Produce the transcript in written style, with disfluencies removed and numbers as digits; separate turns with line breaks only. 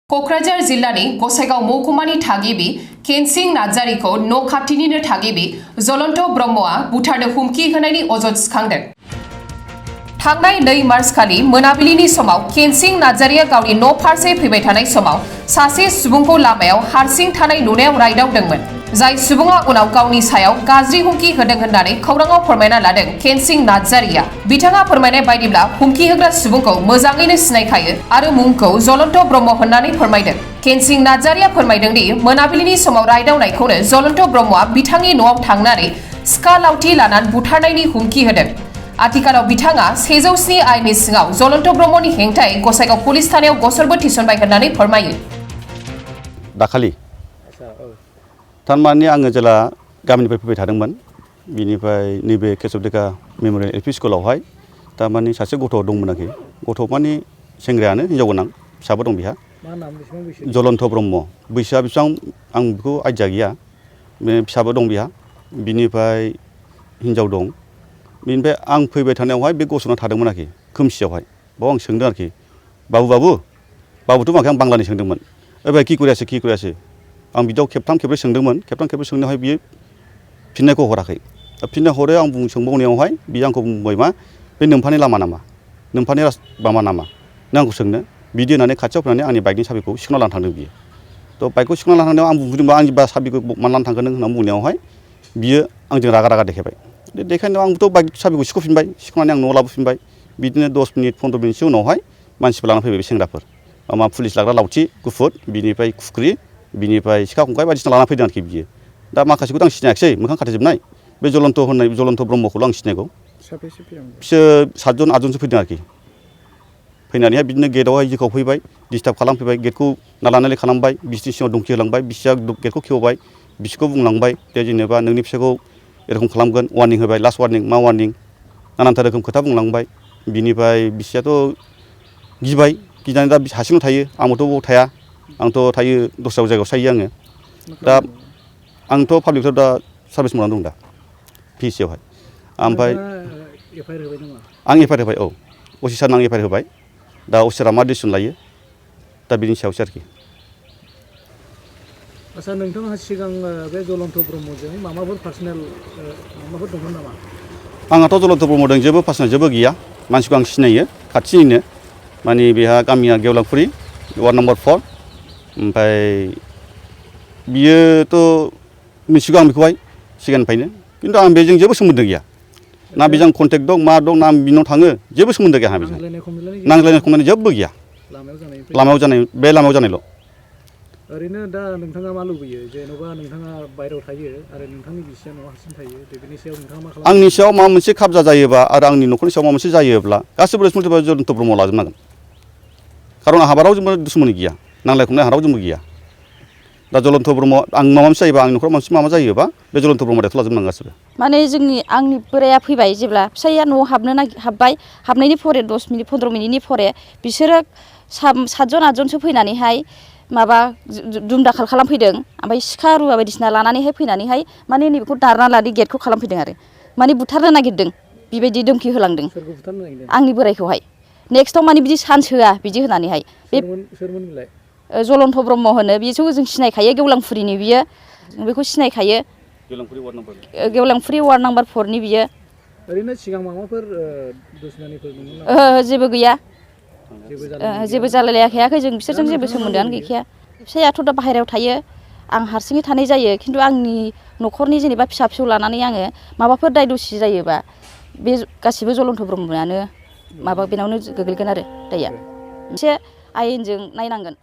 क'क्राझार जिल्लानि गसाइगाव महकुमानि थागिबि केनसिं नार्जारिखौ न' खाथिनिनो थागिबि जलन्त ब्रह्मआ बुथारनो हुमखि होनायनि अजद थिखांदों। थांनाय 2 मार्च खालि मोनाबिलिनि समाव केनसिं नार्जारिया गावनि न' फारसे फैबाय थानाय समाव सासे सुबुंखौ लामायाव हारसिं थानाय नुनायाव रायदावदोंमोन। जाय सुबुङा उनाव गावनि सायाव गाज्रि हुमखि होदों होननानै खौराङाव फोरमायना लादों केनसिं नार्जारिया। बिथाङा फोरमायनाय बायदिब्ला हुमखि होग्रा सुबुंखौ मोजाङैनो सिनायखायो आरो मुंखौ जलन्त ब्रह्म होननानै फोरमायदों। केनसिं नार्जारिया फोरमायदों दि मोनाबिलिनि समाव रायदावनायखौनो जलन्त ब्रह्मआ बिथांनि न'आव थांनानै सिखा लावथि लानानै बुथारनायनि हुमखि होदों। आथिखालाव बिथाङा 107 आइनि सिङाव जलन्त ब्रह्मनि हेंथायै गसाइगाव पुलिस थानायाव गसरबो थिसनबाय होननानै फोरमायो।
दाखालि थारमाने आङो जेला गामिनिफ्राय फैबाय थादोंमोन बिनिफ्राय नैबे केशबदेखा मेम'रियेल एलपि स्कुलावहाय थारमाने सासे गथ' दंमोन आरोखि। गथ' माने सेंग्रायानो हिनजाव गोनां फिसाबो दं बिहा। जलन्त ब्रह्म बैसोआ बेसेबां आं बेखौ आइडिया गैया। फिसाबो दं बिहा। बिनिफ्राय हिनजाव दं। बिनिफ्राय आं फैबाय थानायावहाय बे गसंना थादोंमोन आरोखि खोमसियावहाय। बाव आं सोंदों आरोखि बाबुथ' माखै आं बांलानि सोंदोंमोन। भाई कि करियासो आं बिदियाव खेबथाम खेबब्रै सोंदोंमोन। खेबथाम खेबब्रै सोंनायावहाय बियो फिननायखौ हराखै। फिननाय हरो आं सोंबावनायावहाय बियो आंखौ बुंबाय मा बे नोम्फानि लामा नामा नोम्फानि माबा नामा नों आंखौ सोंनो बिदि होननानै खाथियाव फैनानै आंनि बाइकनि साबिखौ सिखना लानानै थांदों बियो। थ' बाइकखौ सिखना लानानै थांनायाव आं बुंदोंबा आंनि साबिखौ मानो लानानै थांगोन होननानै बुंनायावहाय बियो आंजों रागा देखायबाय। देखायनायाव आंबोथ' बाइक साबिखौ सिख'फिनबाय। सिख'नानै आं न'आव लाबोफिनबाय। बिदिनो 10 मिनिट 15 मिनिटसो उनावहाय मानसिफोर लानानै फैबाय बे सेंग्राफोर। पुलिस लाग्रा लावथि गुफुर बिनिफ्राय खुख्रि बिनिफ्राय सिखा खंखाइ बायदिसिना लाना फैदों आरोखि बियो। दा माखासेखौथ' आं सिनायाखिसै मोखां खाथेजोबनाय। बे जलन्त ब्रह्मखौल' आं सिनायगौ। बिसोर 7 जन 8 जनसो फैदों आरोखि। फैनानैहाय बिदिनो गेटआवहाय जोंखौ फैबाय डिस्टार्ब खालामफैबाय गेटखौ नालानानै खालामबाय बिसिनि सिगाङाव धमखि होलांबाय। बिसिया गेटखौ खेवबाय बिसिखौ बुंलांबाय दे जेनेबा नोंनि फिसाखौ एरखम खालामगोन वार्निं होबाय। लास्ट वार्निं मा वार्निं नानानथा रोखोम खोथा बुंलांबाय। बिनिफ्राय बिसियाथ' गिबाय गिनानै दा हारसिंल' थायो। आंबोथ' बाव थाया। आंथ' थायो दस्रा जायगायावसो थायो आङो। दा आंथ' पाब्लिकआव दा सार्भिस मावनानै दं दा PHC-आवहाय। ओमफ्राय आं एफआइआर होबाय। औ असि सारनो आं एफआइआर होबाय। दा असि सारा मा डिसिसन लायो दा बिनि सायावसो आरोखि।
आच्छा नोंथाङा सिगां बे जलन्त ब्रह्मजों माबाफोर पार्सनेल माबाफोर दंमोन नामा?
आंहाथ' जलन्त ब्रह्मजों जेबो पार्सनेल जेबो गैया। मानसिखौ आं सिनायो खाथिनिनो। माने बेहा गामिया गेवलांफुरि वार्ड नम्बर 4। ओमफ्राय बियोथ' मिथिगौ आं बेखौहाय सिगांनिफ्रायनो। खिन्थु आं बेजों जेबो सोमोन्दो गैया। ना बेजों कन्टेक्ट दं मा दं ना बिनाव थाङो जेबो सोमोन्दो गैया आंहा बेजों। नांज्लायनाय खमलायनाय जेबो गैया। लामायाव जानायल'।
ओरैनो दा नोंथाङा मा लुबैयो जेन'बा नोंथाङा बायहेरायाव थायो आरो नोंथांनि बिसिया न'आव हारसिं थायो बेनि सायाव नोंथाङा मा खालामो?
आंनि सायाव माबा मोनसे खाबजा जायोबा आरो आंनि न'खरनि सायाव माबा मोनसे जायोब्ला गासिबो रेसपन्सिबिलिटिखौ जलन्त ब्रह्मआव लाजोबनांगोन। खारन आंहा रावजोंबो दुश्मनि गैया। नांलाय खमलाय आंहा रावजोंबो गैया। दा जलन्त ब्रह्म आं माबा मोनसे जायोबा आंनि न'खराव माबा जायोबा बे जलन्त ब्रह्म दायथ' लाजोबनांगोन गासिबो।
माने आंनि बोराया फैबाय जेब्ला फिसाइया न'आव हाबबाय हाबनायनि फरे 10 मिनिट 15 मिनिटनि फरे बिसोरो 7 जन 8 जनसो फैनानैहाय माबा दुमदाखाल खालामफैदों। ओमफ्राय सिखा रुवा बायदिसिना लानानैहाय फैनानैहाय माने नैबेखौ दारना लानानै गेटखौ खालामफैदों आरो माने बुथारनो नागिरदों बेबायदि धमखि होलांदों आंनि बोरायखौहाय। नेक्स्टआव माने बिदि चान्स होआ बिदि होनानैहाय बे
सोरमोनलाय
जलन्त ब्रह्म होनो बेखौ जों सिनायखायो गेवलांफुरिनि बियो बेखौ सिनायखायो। गेवलांफुरि वार्ड नाम्बार 4नि बियो।
ओरैनो सिगां माबाफोर दुश्मनिफोर दंमोन नामा?
जेबो गैया। जेबो जालायलायाखै जों बिसोरजों जेबो सोमोन्दोआनो गैखाया। फिसाइयाथ' दा बाहेरायाव थायो आं हारसिङै थानाय जायो। खिन्थु आंनि न'खरनि जेनेबा फिसा फिसौ लानानै आङो माबाफोर दाय दसि जायोबा बे गासिबो जलन्त ब्रह्मआनो बेनावनो गोग्लैगोन आरो दायआ। मोनसे आयेनजों नायनांगोन।